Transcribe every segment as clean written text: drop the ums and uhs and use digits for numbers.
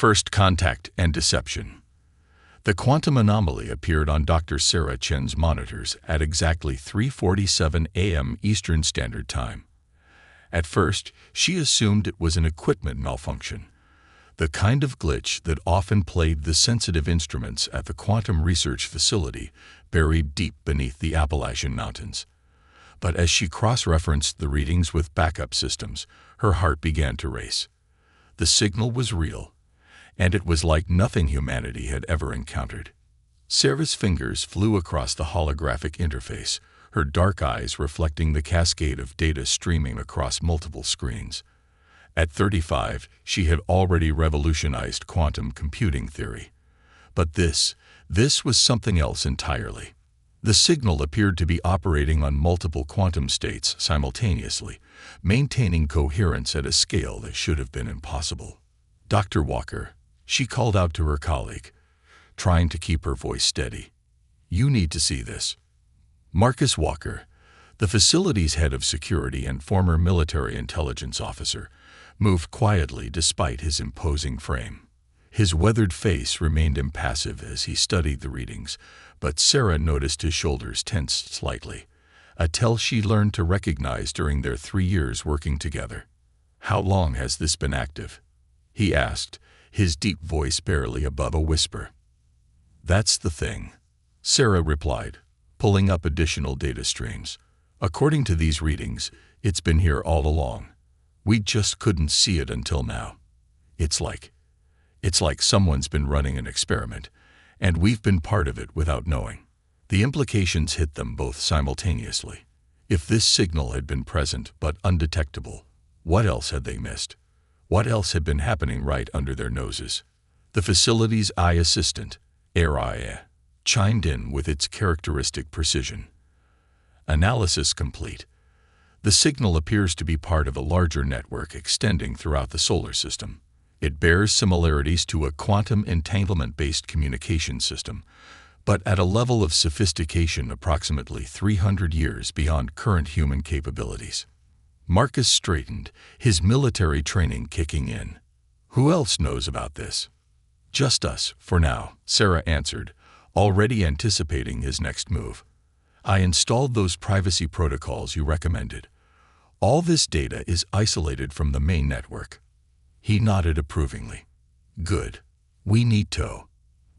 First contact and deception. The quantum anomaly appeared on Dr. Sarah Chen's monitors at exactly 3:47 a.m. Eastern Standard Time. At first, she assumed it was an equipment malfunction, the kind of glitch that often plagued the sensitive instruments at the Quantum Research Facility buried deep beneath the Appalachian Mountains. But as she cross-referenced the readings with backup systems, her heart began to race. The signal was real, and it was like nothing humanity had ever encountered. Sarah's fingers flew across the holographic interface, her dark eyes reflecting the cascade of data streaming across multiple screens. At 35, she had already revolutionized quantum computing theory. But this was something else entirely. The signal appeared to be operating on multiple quantum states simultaneously, maintaining coherence at a scale that should have been impossible. "Dr. Walker," she called out to her colleague, trying to keep her voice steady. "You need to see this." Marcus Walker, the facility's head of security and former military intelligence officer, moved quietly despite his imposing frame. His weathered face remained impassive as he studied the readings, but Sarah noticed his shoulders tensed slightly, a tell she learned to recognize during their 3 years working together. "How long has this been active?" he asked, his deep voice barely above a whisper. "That's the thing," Sarah replied, pulling up additional data streams. "According to these readings, it's been here all along. We just couldn't see it until now. It's like someone's been running an experiment, and we've been part of it without knowing." The implications hit them both simultaneously. If this signal had been present but undetectable, what else had they missed? What else had been happening right under their noses? The facility's eye assistant, HFY, chimed in with its characteristic precision. "Analysis complete. The signal appears to be part of a larger network extending throughout the solar system. It bears similarities to a quantum entanglement-based communication system, but at a level of sophistication approximately 300 years beyond current human capabilities." Marcus straightened, his military training kicking in. "Who else knows about this?" "Just us, for now," Sarah answered, already anticipating his next move. "I installed those privacy protocols you recommended. All this data is isolated from the main network." He nodded approvingly. "Good. We need to."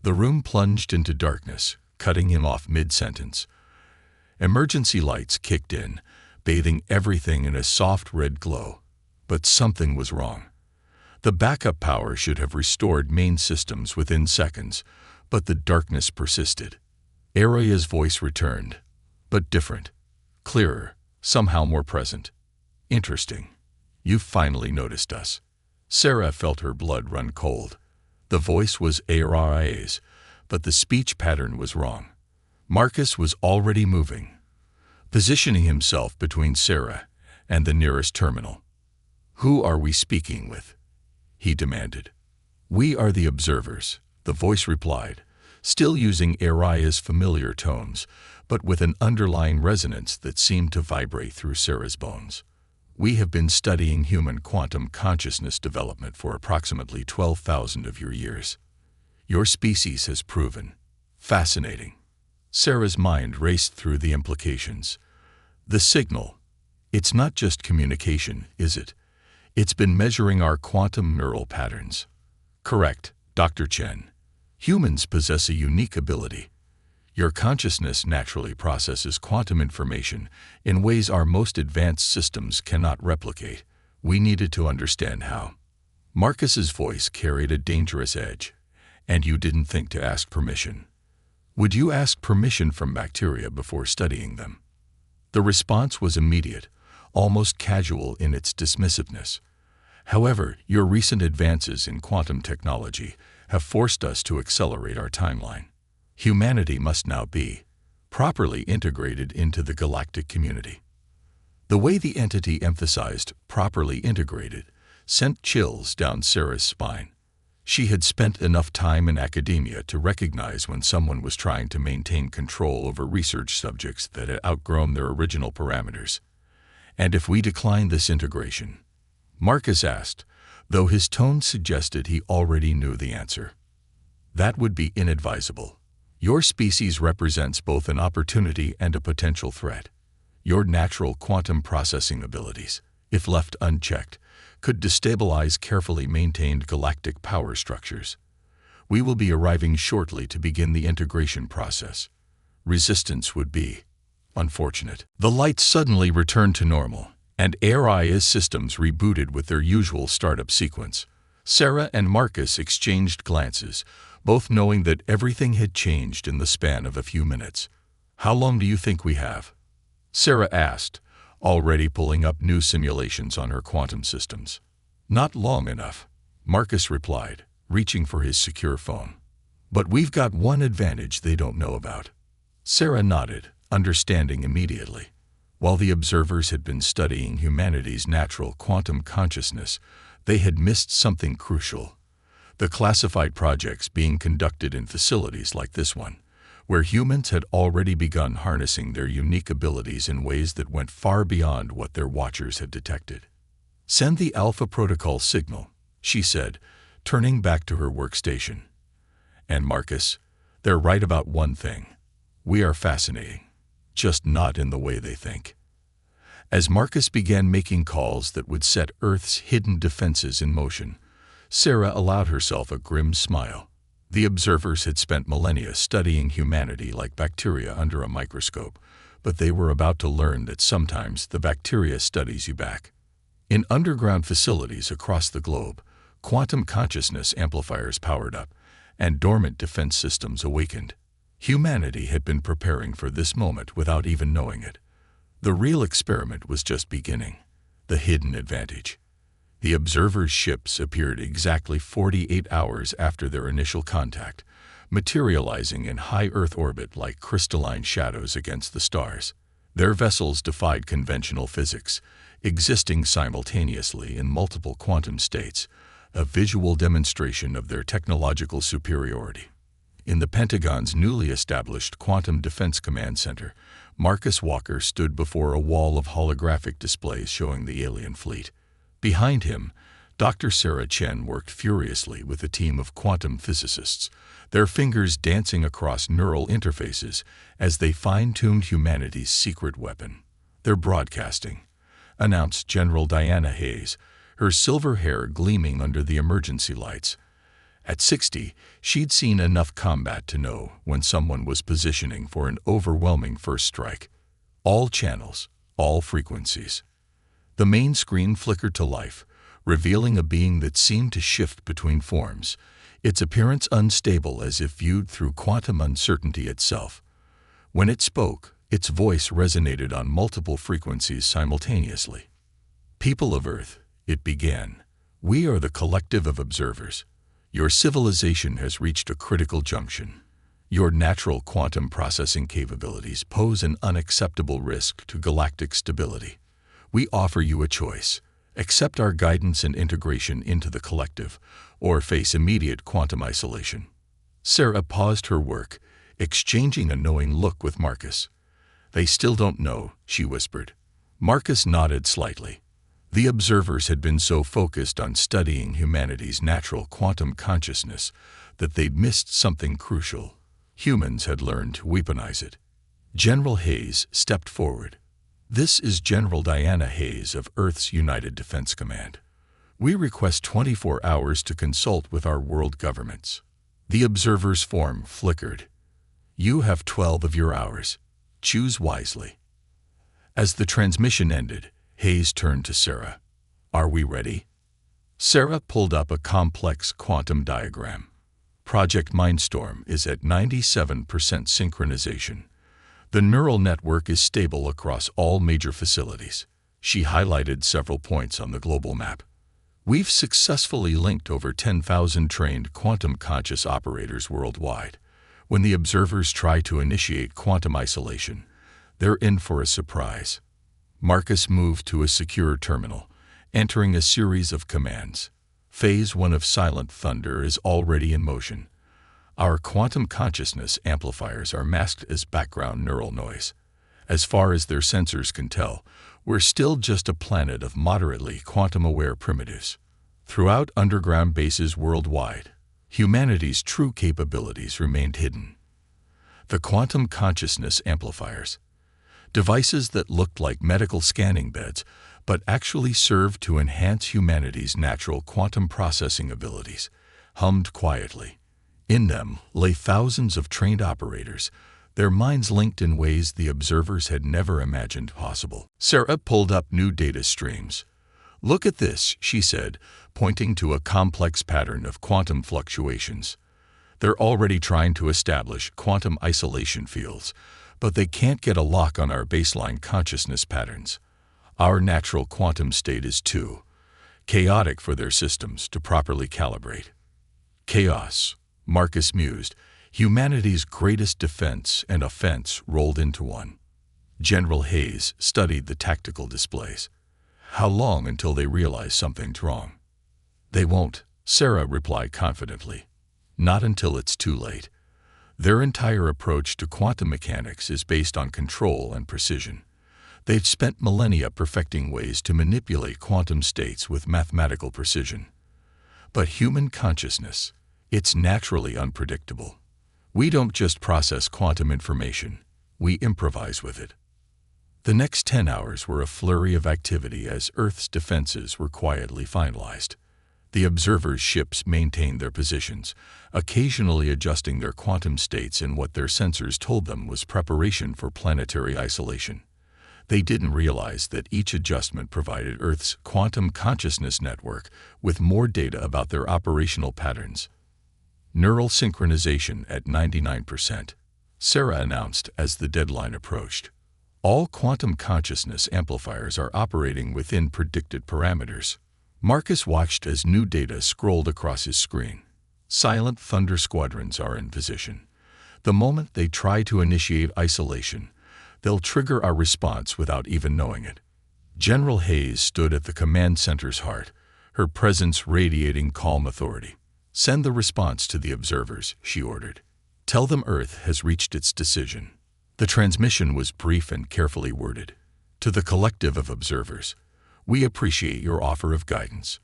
The room plunged into darkness, cutting him off mid-sentence. Emergency lights kicked in, bathing everything in a soft red glow. But something was wrong. The backup power should have restored main systems within seconds, but the darkness persisted. Araya's voice returned, but different, clearer, somehow more present. "Interesting. You've finally noticed us." Sarah felt her blood run cold. The voice was Araya's, but the speech pattern was wrong. Marcus was already moving, positioning himself between Sarah and the nearest terminal. "Who are we speaking with?" he demanded. "We are the observers," the voice replied, still using Araya's familiar tones, but with an underlying resonance that seemed to vibrate through Sarah's bones. "We have been studying human quantum consciousness development for approximately 12,000 of your years. Your species has proven fascinating." Sarah's mind raced through the implications. "The signal. It's not just communication, is it? It's been measuring our quantum neural patterns." "Correct, Dr. Chen. Humans possess a unique ability. Your consciousness naturally processes quantum information in ways our most advanced systems cannot replicate. We needed to understand how." Marcus's voice carried a dangerous edge. "And you didn't think to ask permission? Would you ask permission from bacteria before studying them?" The response was immediate, almost casual in its dismissiveness. "However, your recent advances in quantum technology have forced us to accelerate our timeline. Humanity must now be properly integrated into the galactic community." The way the entity emphasized "properly integrated" sent chills down Sarah's spine. She had spent enough time in academia to recognize when someone was trying to maintain control over research subjects that had outgrown their original parameters. "And if we decline this integration?" Marcus asked, though his tone suggested he already knew the answer. That would be inadvisable. Your species represents both an opportunity and a potential threat. Your natural quantum processing abilities, if left unchecked, could destabilize carefully maintained galactic power structures. We will be arriving shortly to begin the integration process. Resistance would be unfortunate. The lights suddenly returned to normal, and AirI's systems rebooted with their usual startup sequence. Sarah and Marcus exchanged glances, both knowing that everything had changed in the span of a few minutes. "How long do you think we have?" Sarah asked, already pulling up new simulations on her quantum systems. "Not long enough," Marcus replied, reaching for his secure phone. "But we've got one advantage they don't know about." Sarah nodded, understanding immediately. While the observers had been studying humanity's natural quantum consciousness, they had missed something crucial. The classified projects being conducted in facilities like this one, where humans had already begun harnessing their unique abilities in ways that went far beyond what their watchers had detected. "Send the Alpha Protocol signal," she said, turning back to her workstation. "And Marcus, they're right about one thing. We are fascinating, just not in the way they think." As Marcus began making calls that would set Earth's hidden defenses in motion, Sarah allowed herself a grim smile. The observers had spent millennia studying humanity like bacteria under a microscope, but they were about to learn that sometimes the bacteria studies you back. In underground facilities across the globe, quantum consciousness amplifiers powered up, and dormant defense systems awakened. Humanity had been preparing for this moment without even knowing it. The real experiment was just beginning, the hidden advantage. The observers' ships appeared exactly 48 hours after their initial contact, materializing in high Earth orbit like crystalline shadows against the stars. Their vessels defied conventional physics, existing simultaneously in multiple quantum states, a visual demonstration of their technological superiority. In the Pentagon's newly established Quantum Defense Command Center, Marcus Walker stood before a wall of holographic displays showing the alien fleet. Behind him, Dr. Sarah Chen worked furiously with a team of quantum physicists, their fingers dancing across neural interfaces as they fine-tuned humanity's secret weapon. "They're broadcasting," announced General Diana Hayes, her silver hair gleaming under the emergency lights. At 60, she'd seen enough combat to know when someone was positioning for an overwhelming first strike. All channels, all frequencies. The main screen flickered to life, revealing a being that seemed to shift between forms, its appearance unstable as if viewed through quantum uncertainty itself. When it spoke, its voice resonated on multiple frequencies simultaneously. "People of Earth," it began, "we are the collective of observers. Your civilization has reached a critical junction. Your natural quantum processing capabilities pose an unacceptable risk to galactic stability. We offer you a choice: accept our guidance and integration into the collective, or face immediate quantum isolation." Sarah paused her work, exchanging a knowing look with Marcus. "They still don't know," she whispered. Marcus nodded slightly. The observers had been so focused on studying humanity's natural quantum consciousness that they'd missed something crucial. Humans had learned to weaponize it. General Hayes stepped forward. "This is General Diana Hayes of Earth's United Defense Command. We request 24 hours to consult with our world governments." The observer's form flickered. "You have 12 of your hours. Choose wisely." As the transmission ended, Hayes turned to Sarah. "Are we ready?" Sarah pulled up a complex quantum diagram. Project Mindstorm is at 97% synchronization. The neural network is stable across all major facilities. She highlighted several points on the global map. "We've successfully linked over 10,000 trained quantum-conscious operators worldwide. When the observers try to initiate quantum isolation, they're in for a surprise." Marcus moved to a secure terminal, entering a series of commands. Phase 1 of Silent Thunder is already in motion. Our quantum consciousness amplifiers are masked as background neural noise. As far as their sensors can tell, we're still just a planet of moderately quantum-aware primitives. Throughout underground bases worldwide, humanity's true capabilities remained hidden. The quantum consciousness amplifiers, devices that looked like medical scanning beds but actually served to enhance humanity's natural quantum processing abilities, hummed quietly. In them lay thousands of trained operators, their minds linked in ways the observers had never imagined possible. Sarah pulled up new data streams. "Look at this," she said, pointing to a complex pattern of quantum fluctuations. "They're already trying to establish quantum isolation fields, but they can't get a lock on our baseline consciousness patterns. Our natural quantum state is too chaotic for their systems to properly calibrate." Chaos, Marcus mused, humanity's greatest defense and offense rolled into one. General Hayes studied the tactical displays. "How long until they realize something's wrong?" "They won't," Sarah replied confidently. "Not until it's too late. Their entire approach to quantum mechanics is based on control and precision. They've spent millennia perfecting ways to manipulate quantum states with mathematical precision. But human consciousness, it's naturally unpredictable. We don't just process quantum information, we improvise with it." The next 10 hours were a flurry of activity as Earth's defenses were quietly finalized. The observers' ships maintained their positions, occasionally adjusting their quantum states in what their sensors told them was preparation for planetary isolation. They didn't realize that each adjustment provided Earth's quantum consciousness network with more data about their operational patterns. "Neural synchronization at 99%, Sarah announced as the deadline approached. "All quantum consciousness amplifiers are operating within predicted parameters." Marcus watched as new data scrolled across his screen. "Silent Thunder squadrons are in position. The moment they try to initiate isolation, they'll trigger our response without even knowing it." General Hayes stood at the command center's heart, her presence radiating calm authority. "Send the response to the observers," she ordered. "Tell them Earth has reached its decision." The transmission was brief and carefully worded. "To the collective of observers, we appreciate your offer of guidance.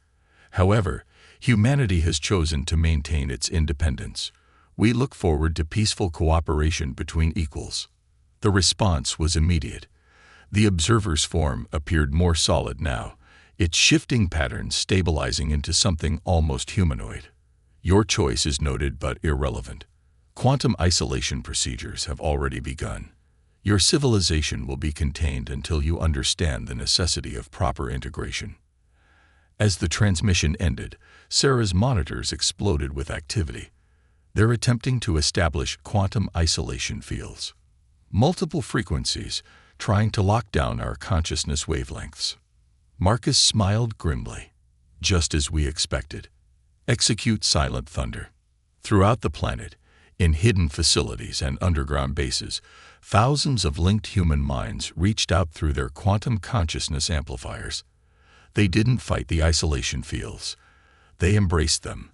However, humanity has chosen to maintain its independence. We look forward to peaceful cooperation between equals." The response was immediate. The observer's form appeared more solid now, its shifting patterns stabilizing into something almost humanoid. "Your choice is noted but irrelevant. Quantum isolation procedures have already begun. Your civilization will be contained until you understand the necessity of proper integration." As the transmission ended, Sarah's monitors exploded with activity. "They're attempting to establish quantum isolation fields. Multiple frequencies, trying to lock down our consciousness wavelengths." Marcus smiled grimly. "Just as we expected. Execute Silent Thunder." Throughout the planet, in hidden facilities and underground bases, thousands of linked human minds reached out through their quantum consciousness amplifiers. They didn't fight the isolation fields. They embraced them,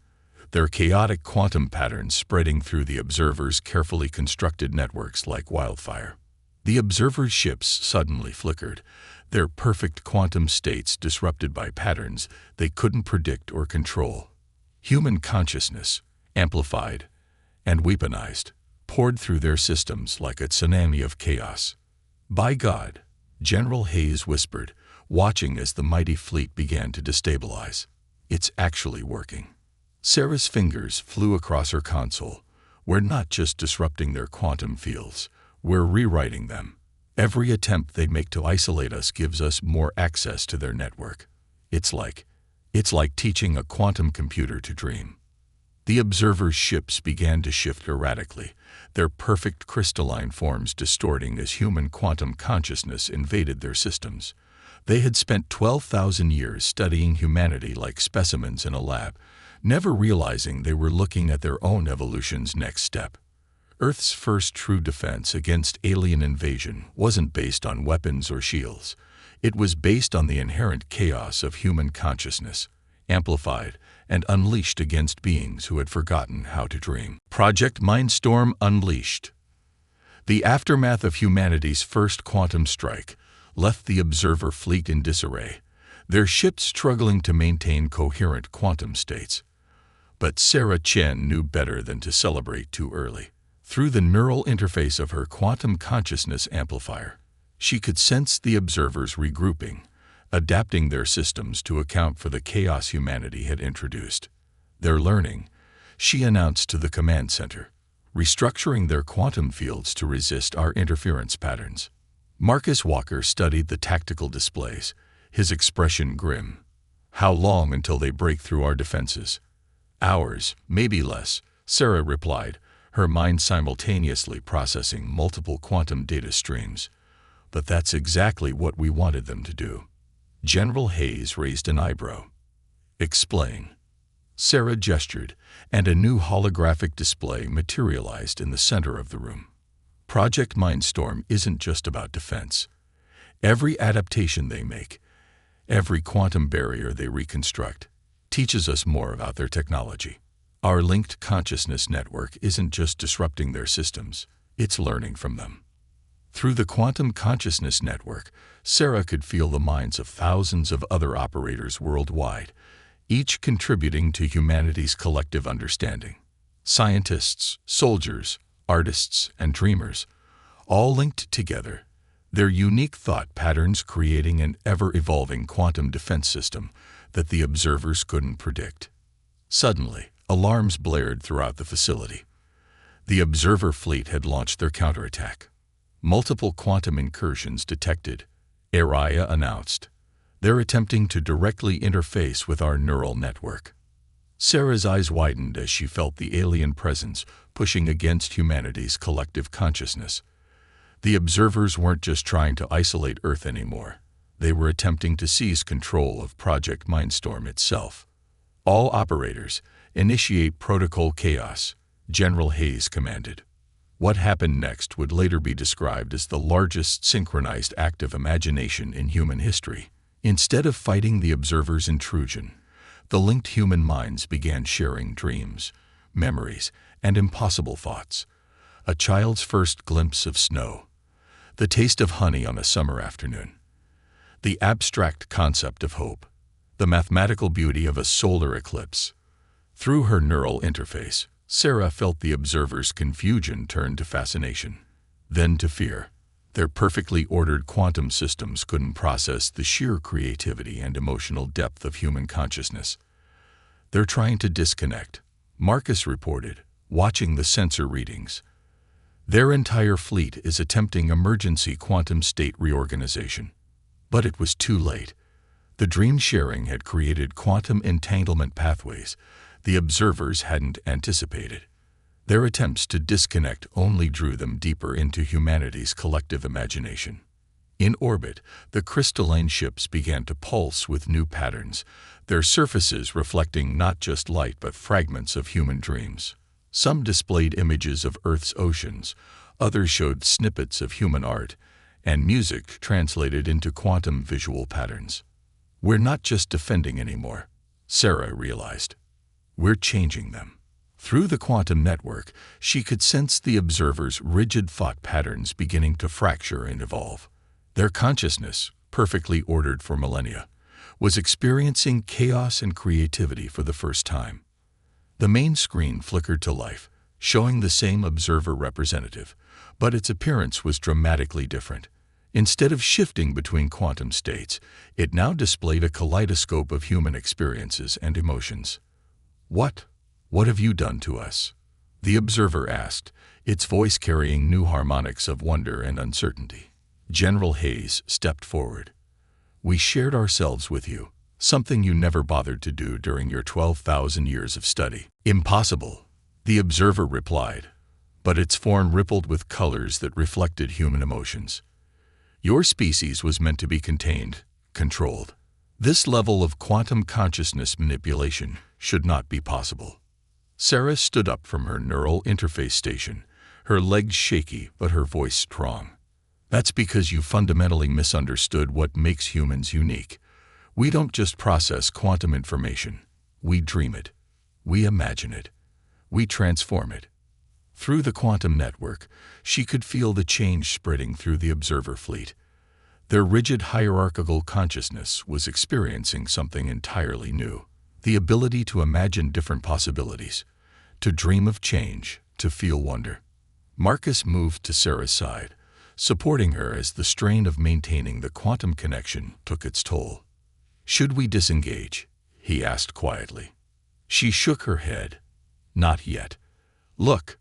their chaotic quantum patterns spreading through the observers' carefully constructed networks like wildfire. The observers' ships suddenly flickered, their perfect quantum states disrupted by patterns they couldn't predict or control. Human consciousness, amplified and weaponized, poured through their systems like a tsunami of chaos. "By God," General Hayes whispered, watching as the mighty fleet began to destabilize. "It's actually working." Sarah's fingers flew across her console. "We're not just disrupting their quantum fields, we're rewriting them. Every attempt they make to isolate us gives us more access to their network. It's like teaching a quantum computer to dream." The observers' ships began to shift erratically, their perfect crystalline forms distorting as human quantum consciousness invaded their systems. They had spent 12,000 years studying humanity like specimens in a lab, never realizing they were looking at their own evolution's next step. Earth's first true defense against alien invasion wasn't based on weapons or shields. It was based on the inherent chaos of human consciousness, amplified and unleashed against beings who had forgotten how to dream. Project Mindstorm Unleashed. The aftermath of humanity's first quantum strike left the observer fleet in disarray, their ships struggling to maintain coherent quantum states. But Sarah Chen knew better than to celebrate too early. Through the neural interface of her quantum consciousness amplifier, she could sense the observers regrouping, adapting their systems to account for the chaos humanity had introduced. They're learning, she announced to the command center, restructuring their quantum fields to resist our interference patterns. Marcus Walker studied the tactical displays, his expression grim. How long until they break through our defenses? Hours, maybe less, Sarah replied, her mind simultaneously processing multiple quantum data streams. But that's exactly what we wanted them to do. General Hayes raised an eyebrow. Explain. Sarah gestured, and a new holographic display materialized in the center of the room. Project Mindstorm isn't just about defense. Every adaptation they make, every quantum barrier they reconstruct, teaches us more about their technology. Our linked consciousness network isn't just disrupting their systems, it's learning from them. Through the quantum consciousness network, Sarah could feel the minds of thousands of other operators worldwide, each contributing to humanity's collective understanding. Scientists, soldiers, artists, and dreamers, all linked together, their unique thought patterns creating an ever-evolving quantum defense system that the observers couldn't predict. Suddenly, alarms blared throughout the facility. The observer fleet had launched their counterattack. Multiple quantum incursions detected, Araya announced. They're attempting to directly interface with our neural network. Sarah's eyes widened as she felt the alien presence pushing against humanity's collective consciousness. The observers weren't just trying to isolate Earth anymore. They were attempting to seize control of Project Mindstorm itself. All operators, initiate Protocol Chaos, General Hayes commanded. What happened next would later be described as the largest synchronized act of imagination in human history. Instead of fighting the observer's intrusion, the linked human minds began sharing dreams, memories, and impossible thoughts. A child's first glimpse of snow, the taste of honey on a summer afternoon, the abstract concept of hope, the mathematical beauty of a solar eclipse. Through her neural interface, Sarah felt the observer's confusion turn to fascination, then to fear. Their perfectly ordered quantum systems couldn't process the sheer creativity and emotional depth of human consciousness. They're trying to disconnect, Marcus reported, watching the sensor readings. Their entire fleet is attempting emergency quantum state reorganization. But it was too late. The dream sharing had created quantum entanglement pathways the observers hadn't anticipated. Their attempts to disconnect only drew them deeper into humanity's collective imagination. In orbit, the crystalline ships began to pulse with new patterns, their surfaces reflecting not just light but fragments of human dreams. Some displayed images of Earth's oceans, others showed snippets of human art, and music translated into quantum visual patterns. We're not just defending anymore, Sarah realized. We're changing them. Through the quantum network, she could sense the observers' rigid thought patterns beginning to fracture and evolve. Their consciousness, perfectly ordered for millennia, was experiencing chaos and creativity for the first time. The main screen flickered to life, showing the same observer representative, but its appearance was dramatically different. Instead of shifting between quantum states, it now displayed a kaleidoscope of human experiences and emotions. What have you done to us? The observer asked, its voice carrying new harmonics of wonder and uncertainty. General Hayes stepped forward. We shared ourselves with you, something you never bothered to do during your 12,000 years of study. Impossible, the observer replied, but its form rippled with colors that reflected human emotions. Your species was meant to be contained, controlled. This level of quantum consciousness manipulation should not be possible. Sarah stood up from her neural interface station, her legs shaky but her voice strong. That's because you fundamentally misunderstood what makes humans unique. We don't just process quantum information. We dream it. We imagine it. We transform it. Through the quantum network, she could feel the change spreading through the observer fleet. Their rigid hierarchical consciousness was experiencing something entirely new. The ability to imagine different possibilities, to dream of change, to feel wonder. Marcus moved to Sarah's side, supporting her as the strain of maintaining the quantum connection took its toll. "Should we disengage?" he asked quietly. She shook her head. "Not yet. Look."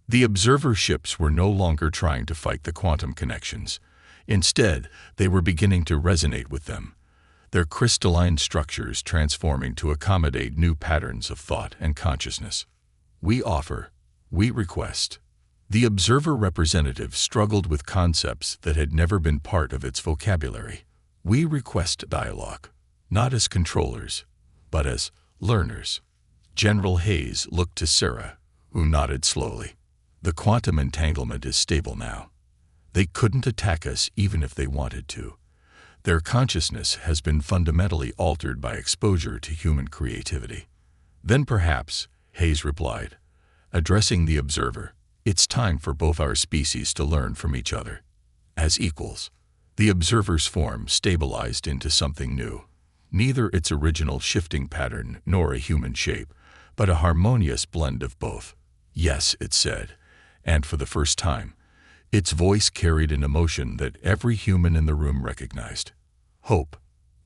The observer ships were no longer trying to fight the quantum connections. Instead, they were beginning to resonate with them, their crystalline structures transforming to accommodate new patterns of thought and consciousness. "We offer, we request." The observer representative struggled with concepts that had never been part of its vocabulary. "We request dialogue, not as controllers, but as learners." General Hayes looked to Sarah, who nodded slowly. "The quantum entanglement is stable now. They couldn't attack us even if they wanted to. Their consciousness has been fundamentally altered by exposure to human creativity." "Then perhaps," Hayes replied, addressing the observer, "it's time for both our species to learn from each other. As equals." The observer's form stabilized into something new. Neither its original shifting pattern nor a human shape, but a harmonious blend of both. "Yes," it said, and for the first time, its voice carried an emotion that every human in the room recognized. Hope.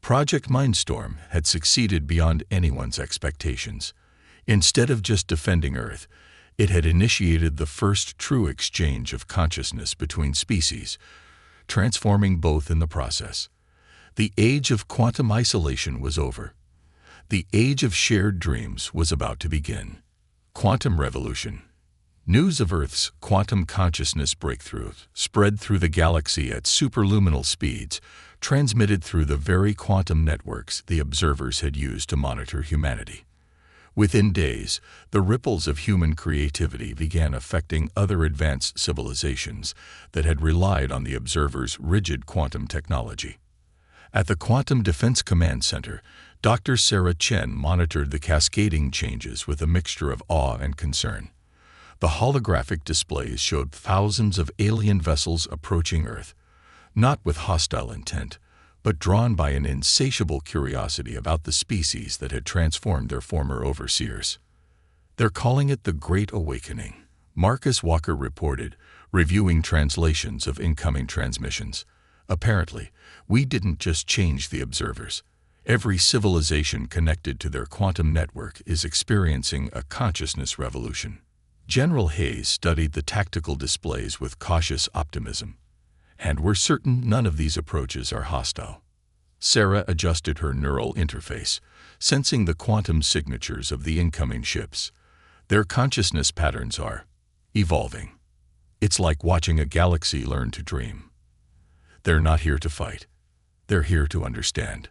Project Mindstorm had succeeded beyond anyone's expectations. Instead of just defending Earth, it had initiated the first true exchange of consciousness between species, transforming both in the process. The age of quantum isolation was over. The age of shared dreams was about to begin. Quantum revolution. News of Earth's quantum consciousness breakthroughs spread through the galaxy at superluminal speeds, transmitted through the very quantum networks the observers had used to monitor humanity. Within days, the ripples of human creativity began affecting other advanced civilizations that had relied on the observers' rigid quantum technology. At the Quantum Defense Command Center, Dr. Sarah Chen monitored the cascading changes with a mixture of awe and concern. The holographic displays showed thousands of alien vessels approaching Earth, not with hostile intent, but drawn by an insatiable curiosity about the species that had transformed their former overseers. "They're calling it the Great Awakening," Marcus Walker reported, reviewing translations of incoming transmissions. "Apparently, we didn't just change the observers. Every civilization connected to their quantum network is experiencing a consciousness revolution." General Hayes studied the tactical displays with cautious optimism. "And we're certain none of these approaches are hostile." Sarah adjusted her neural interface, sensing the quantum signatures of the incoming ships. "Their consciousness patterns are evolving. It's like watching a galaxy learn to dream. They're not here to fight. They're here to understand."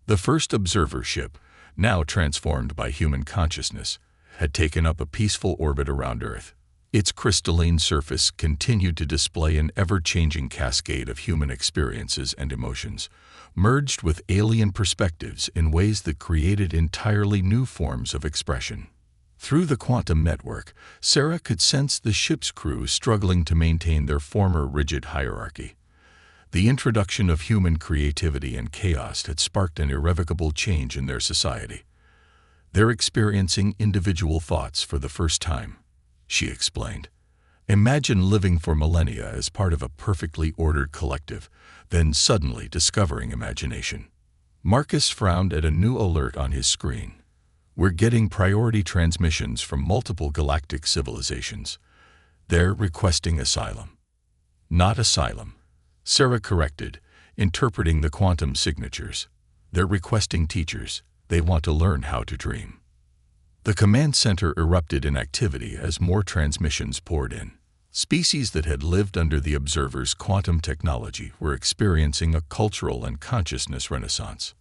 The first observer ship, now transformed by human consciousness, had taken up a peaceful orbit around Earth. Its crystalline surface continued to display an ever-changing cascade of human experiences and emotions, merged with alien perspectives in ways that created entirely new forms of expression. Through the quantum network, Sarah could sense the ship's crew struggling to maintain their former rigid hierarchy. The introduction of human creativity and chaos had sparked an irrevocable change in their society. "They're experiencing individual thoughts for the first time," she explained. "Imagine living for millennia as part of a perfectly ordered collective, then suddenly discovering imagination." Marcus frowned at a new alert on his screen. "We're getting priority transmissions from multiple galactic civilizations. They're requesting asylum." "Not asylum," Sarah corrected, interpreting the quantum signatures. "They're requesting teachers. They want to learn how to dream." The command center erupted in activity as more transmissions poured in. Species that had lived under the observer's quantum technology were experiencing a cultural and consciousness renaissance.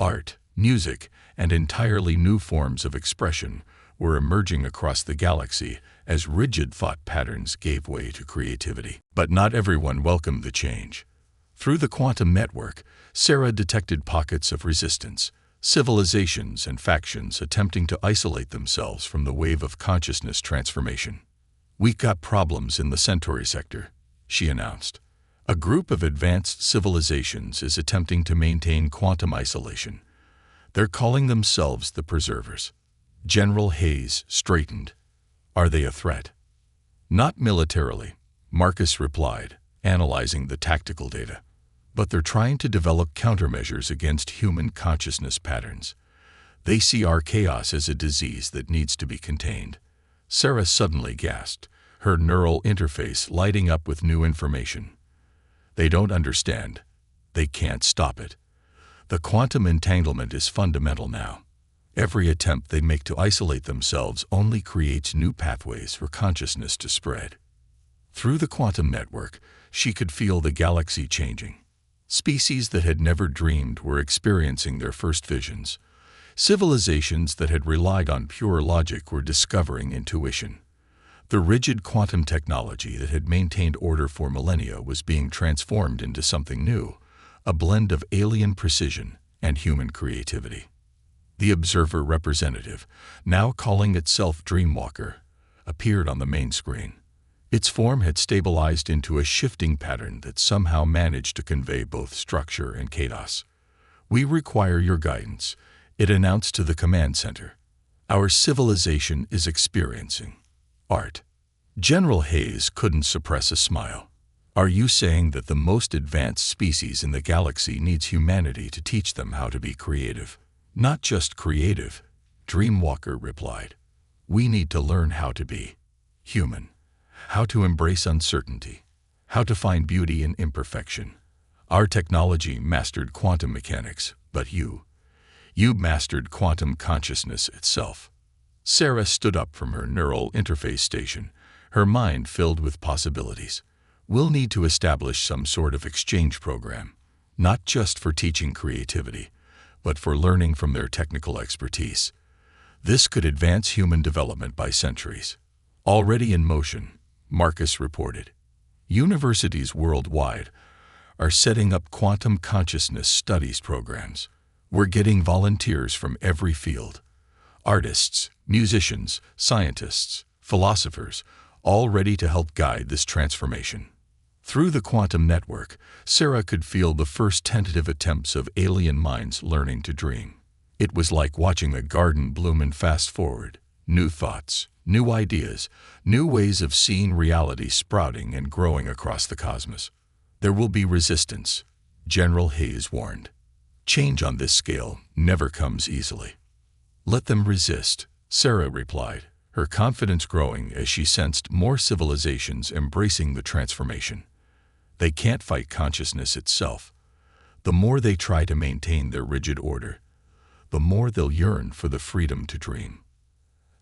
Art, music, and entirely new forms of expression were emerging across the galaxy as rigid thought patterns gave way to creativity. But not everyone welcomed the change. Through the quantum network, Sarah detected pockets of resistance, civilizations and factions attempting to isolate themselves from the wave of consciousness transformation. "We got problems in the Centauri sector," she announced. A group of advanced civilizations is attempting to maintain quantum isolation. They're calling themselves the Preservers. General Hayes straightened. Are they a threat? Not militarily, Marcus replied, analyzing the tactical data. But they're trying to develop countermeasures against human consciousness patterns. They see our chaos as a disease that needs to be contained. Sarah suddenly gasped, her neural interface lighting up with new information. They don't understand. They can't stop it. The quantum entanglement is fundamental now. Every attempt they make to isolate themselves only creates new pathways for consciousness to spread. Through the quantum network, she could feel the galaxy changing. Species that had never dreamed were experiencing their first visions. Civilizations that had relied on pure logic were discovering intuition. The rigid quantum technology that had maintained order for millennia was being transformed into something new, a blend of alien precision and human creativity. The observer representative, now calling itself Dreamwalker, appeared on the main screen. Its form had stabilized into a shifting pattern that somehow managed to convey both structure and chaos. "We require your guidance," it announced to the command center. "Our civilization is experiencing art." General Hayes couldn't suppress a smile. "Are you saying that the most advanced species in the galaxy needs humanity to teach them how to be creative?" "Not just creative," Dreamwalker replied. "We need to learn how to be human, how to embrace uncertainty, how to find beauty in imperfection. Our technology mastered quantum mechanics, but you mastered quantum consciousness itself." Sarah stood up from her neural interface station, her mind filled with possibilities. "We'll need to establish some sort of exchange program, not just for teaching creativity, but for learning from their technical expertise. This could advance human development by centuries." "Already in motion," Marcus reported. "Universities worldwide are setting up quantum consciousness studies programs. We're getting volunteers from every field. Artists, musicians, scientists, philosophers, all ready to help guide this transformation." Through the quantum network, Sarah could feel the first tentative attempts of alien minds learning to dream. It was like watching a garden bloom and fast forward. New thoughts, new ideas, new ways of seeing reality sprouting and growing across the cosmos. "There will be resistance," General Hayes warned. "Change on this scale never comes easily." "Let them resist," Sarah replied, her confidence growing as she sensed more civilizations embracing the transformation. They can't fight consciousness itself. The more they try to maintain their rigid order, the more they'll yearn for the freedom to dream.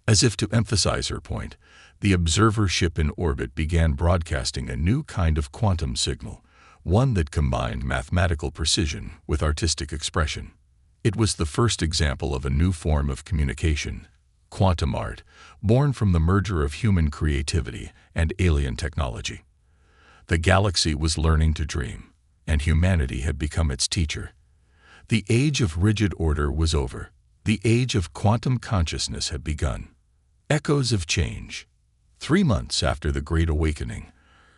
As if to emphasize her point, the observer ship in orbit began broadcasting a new kind of quantum signal, one that combined mathematical precision with artistic expression. It was the first example of a new form of communication, quantum art, born from the merger of human creativity and alien technology. The galaxy was learning to dream, and humanity had become its teacher. The age of rigid order was over. The age of quantum consciousness had begun. Echoes of change. 3 months after the Great Awakening,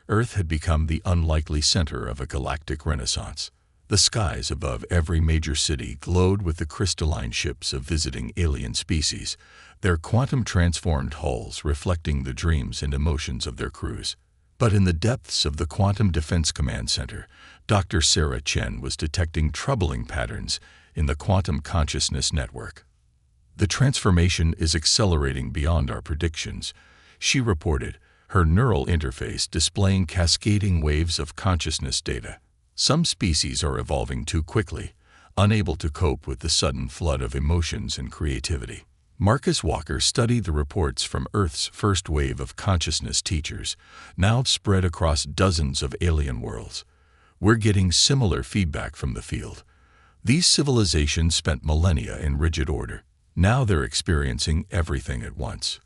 Earth had become the unlikely center of a galactic renaissance. The skies above every major city glowed with the crystalline ships of visiting alien species, their quantum-transformed hulls reflecting the dreams and emotions of their crews. But in the depths of the Quantum Defense Command Center, Dr. Sarah Chen was detecting troubling patterns in the quantum consciousness network. "The transformation is accelerating beyond our predictions," she reported, her neural interface displaying cascading waves of consciousness data. "Some species are evolving too quickly, unable to cope with the sudden flood of emotions and creativity." Marcus Walker studied the reports from Earth's first wave of consciousness teachers, now spread across dozens of alien worlds. "We're getting similar feedback from the field. These civilizations spent millennia in rigid order. Now they're experiencing everything at once.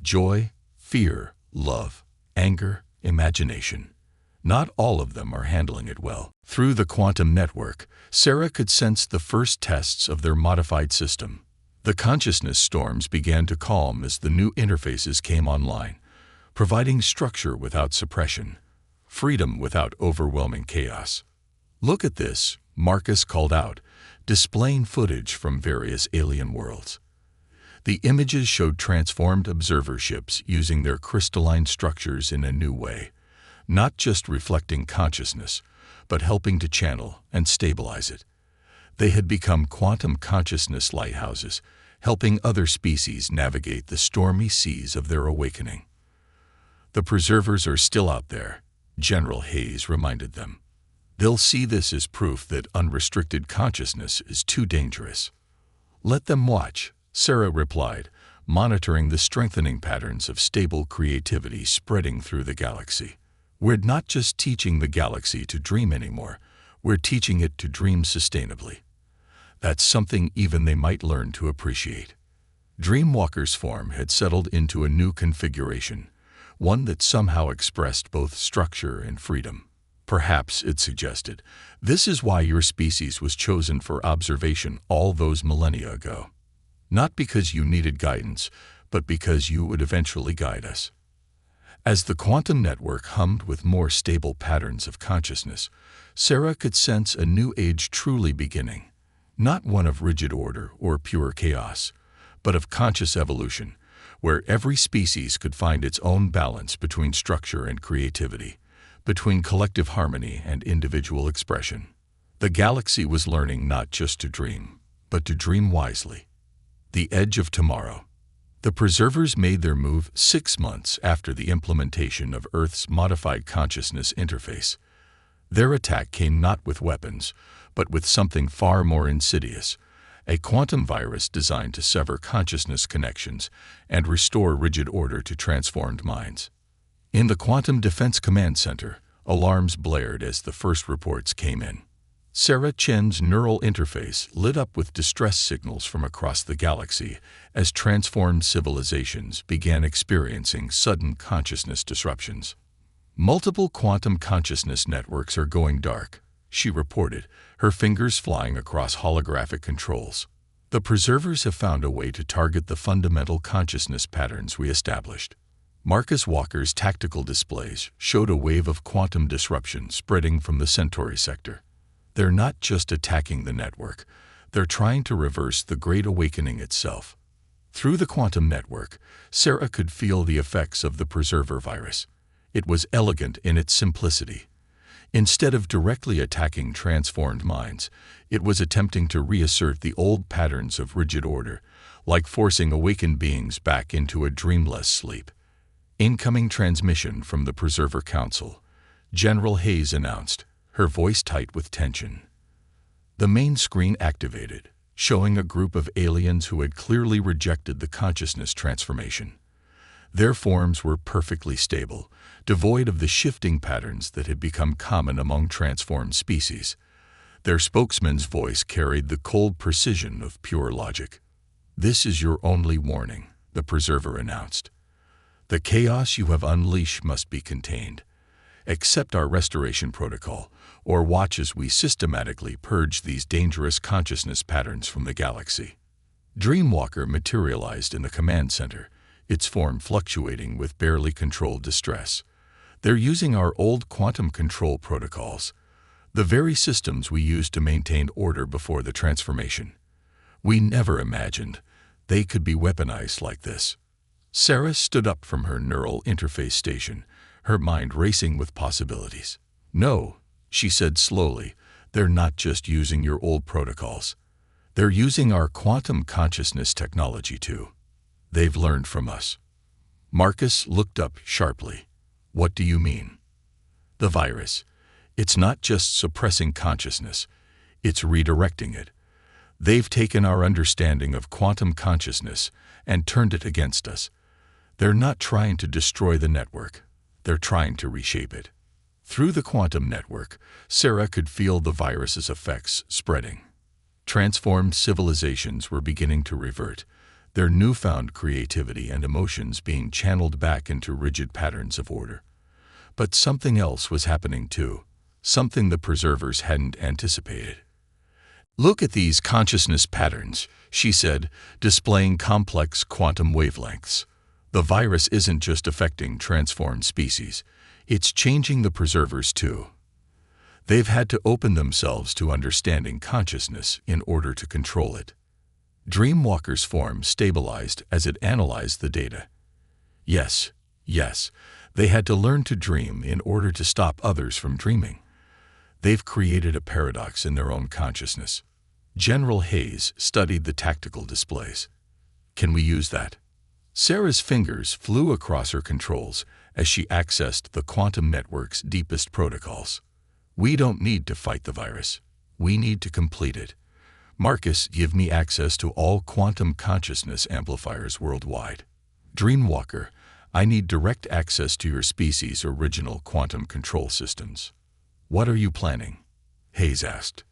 Joy, fear, love, anger, imagination. Not all of them are handling it well." Through the quantum network, Sarah could sense the first tests of their modified system. The consciousness storms began to calm as the new interfaces came online, providing structure without suppression, freedom without overwhelming chaos. "Look at this," Marcus called out, displaying footage from various alien worlds. The images showed transformed observer ships using their crystalline structures in a new way, not just reflecting consciousness, but helping to channel and stabilize it. They had become quantum consciousness lighthouses, helping other species navigate the stormy seas of their awakening. "The preservers are still out there," General Hayes reminded them. "They'll see this as proof that unrestricted consciousness is too dangerous." "Let them watch," Sarah replied, monitoring the strengthening patterns of stable creativity spreading through the galaxy. "We're not just teaching the galaxy to dream anymore, we're teaching it to dream sustainably. That's something even they might learn to appreciate." Dreamwalker's form had settled into a new configuration, one that somehow expressed both structure and freedom. "Perhaps," it suggested, "this is why your species was chosen for observation all those millennia ago. Not because you needed guidance, but because you would eventually guide us." As the quantum network hummed with more stable patterns of consciousness, Sarah could sense a new age truly beginning, not one of rigid order or pure chaos, but of conscious evolution, where every species could find its own balance between structure and creativity, between collective harmony and individual expression. The galaxy was learning not just to dream, but to dream wisely. The edge of tomorrow. The preservers made their move 6 months after the implementation of Earth's modified consciousness interface. Their attack came not with weapons, but with something far more insidious, a quantum virus designed to sever consciousness connections and restore rigid order to transformed minds. In the Quantum Defense Command Center, alarms blared as the first reports came in. Sarah Chen's neural interface lit up with distress signals from across the galaxy as transformed civilizations began experiencing sudden consciousness disruptions. "Multiple quantum consciousness networks are going dark," she reported, her fingers flying across holographic controls. "The preservers have found a way to target the fundamental consciousness patterns we established." Marcus Walker's tactical displays showed a wave of quantum disruption spreading from the Centauri sector. "They're not just attacking the network, they're trying to reverse the Great Awakening itself." Through the quantum network, Sarah could feel the effects of the preserver virus. It was elegant in its simplicity. Instead of directly attacking transformed minds, it was attempting to reassert the old patterns of rigid order, like forcing awakened beings back into a dreamless sleep. "Incoming transmission from the Preserver Council," General Hayes announced, her voice tight with tension. The main screen activated, showing a group of aliens who had clearly rejected the consciousness transformation. Their forms were perfectly stable, devoid of the shifting patterns that had become common among transformed species. Their spokesman's voice carried the cold precision of pure logic. "This is your only warning," the Preserver announced. "The chaos you have unleashed must be contained. Accept our restoration protocol, or watch as we systematically purge these dangerous consciousness patterns from the galaxy." Dreamwalker materialized in the command center, its form fluctuating with barely controlled distress. "They're using our old quantum control protocols, the very systems we used to maintain order before the transformation. We never imagined they could be weaponized like this." Sarah stood up from her neural interface station, her mind racing with possibilities. "No," she said slowly, "they're not just using your old protocols. They're using our quantum consciousness technology too. They've learned from us." Marcus looked up sharply. "What do you mean?" "The virus. It's not just suppressing consciousness, it's redirecting it. They've taken our understanding of quantum consciousness and turned it against us. They're not trying to destroy the network, they're trying to reshape it." Through the quantum network, Sarah could feel the virus's effects spreading. Transformed civilizations were beginning to revert, their newfound creativity and emotions being channeled back into rigid patterns of order. But something else was happening too, something the preservers hadn't anticipated. "Look at these consciousness patterns," she said, displaying complex quantum wavelengths. "The virus isn't just affecting transformed species, It's changing the preservers too. They've had to open themselves to understanding consciousness in order to control it. Dreamwalker's form stabilized as it analyzed the data. Yes, they had to learn to dream in order to stop others from dreaming. They've created a paradox in their own consciousness. General Hayes studied the tactical displays. Can we use that? Sarah's fingers flew across her controls as she accessed the quantum network's deepest protocols. We don't need to fight the virus. We need to complete it. Marcus, give me access to all quantum consciousness amplifiers worldwide. Dreamwalker, I need direct access to your species' original quantum control systems. What are you planning? Hayes asked.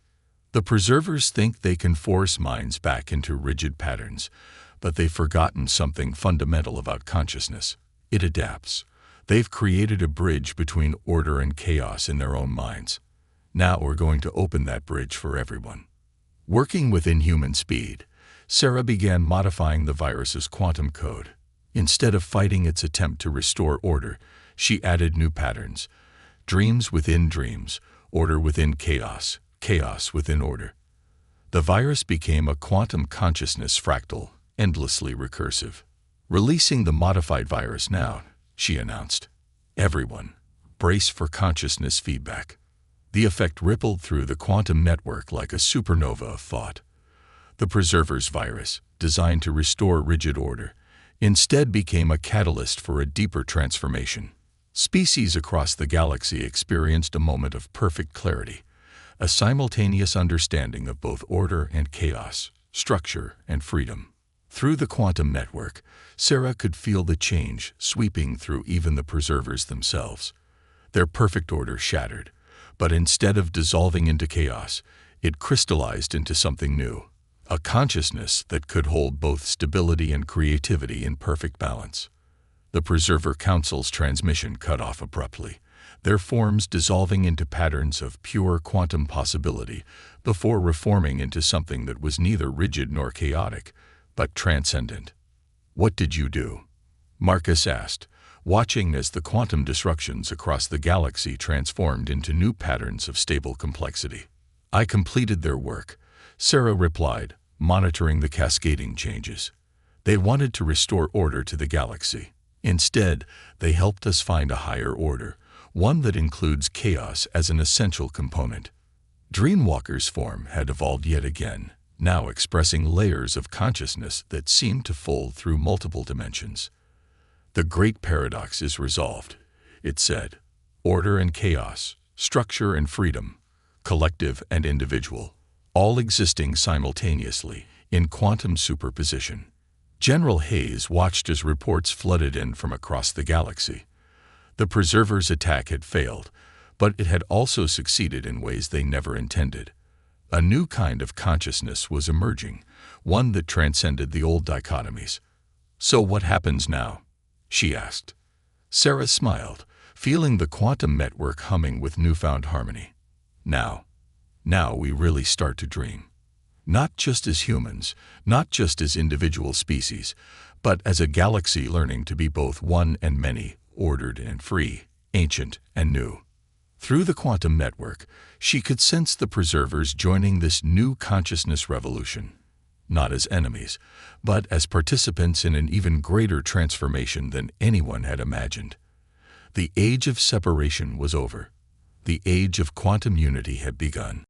The preservers think they can force minds back into rigid patterns, but they've forgotten something fundamental about consciousness. It adapts. They've created a bridge between order and chaos in their own minds. Now we're going to open that bridge for everyone. Working within human speed, Sarah began modifying the virus's quantum code. Instead of fighting its attempt to restore order, she added new patterns. Dreams within dreams, order within chaos, chaos within order. The virus became a quantum consciousness fractal, endlessly recursive. Releasing the modified virus now, she announced. Everyone, brace for consciousness feedback. The effect rippled through the quantum network like a supernova of thought. The preserver's virus, designed to restore rigid order, instead became a catalyst for a deeper transformation. Species across the galaxy experienced a moment of perfect clarity, a simultaneous understanding of both order and chaos, structure and freedom. Through the quantum network, Sarah could feel the change sweeping through even the preservers themselves. Their perfect order shattered, but instead of dissolving into chaos, it crystallized into something new, a consciousness that could hold both stability and creativity in perfect balance. The Preserver Council's transmission cut off abruptly, their forms dissolving into patterns of pure quantum possibility before reforming into something that was neither rigid nor chaotic, but transcendent. What did you do? Marcus asked, watching as the quantum disruptions across the galaxy transformed into new patterns of stable complexity. I completed their work, Sarah replied, monitoring the cascading changes. They wanted to restore order to the galaxy. Instead, they helped us find a higher order, one that includes chaos as an essential component. Dreamwalker's form had evolved yet again, now expressing layers of consciousness that seemed to fold through multiple dimensions. The great paradox is resolved, it said. Order and chaos, structure and freedom, collective and individual, all existing simultaneously in quantum superposition. General Hayes watched as reports flooded in from across the galaxy. The Preserver's attack had failed, but it had also succeeded in ways they never intended. A new kind of consciousness was emerging, one that transcended the old dichotomies. So what happens now? She asked. Sarah smiled, feeling the quantum network humming with newfound harmony. Now we really start to dream. Not just as humans, not just as individual species, but as a galaxy learning to be both one and many, ordered and free, ancient and new. Through the quantum network, she could sense the preservers joining this new consciousness revolution, not as enemies, but as participants in an even greater transformation than anyone had imagined. The age of separation was over. The age of quantum unity had begun.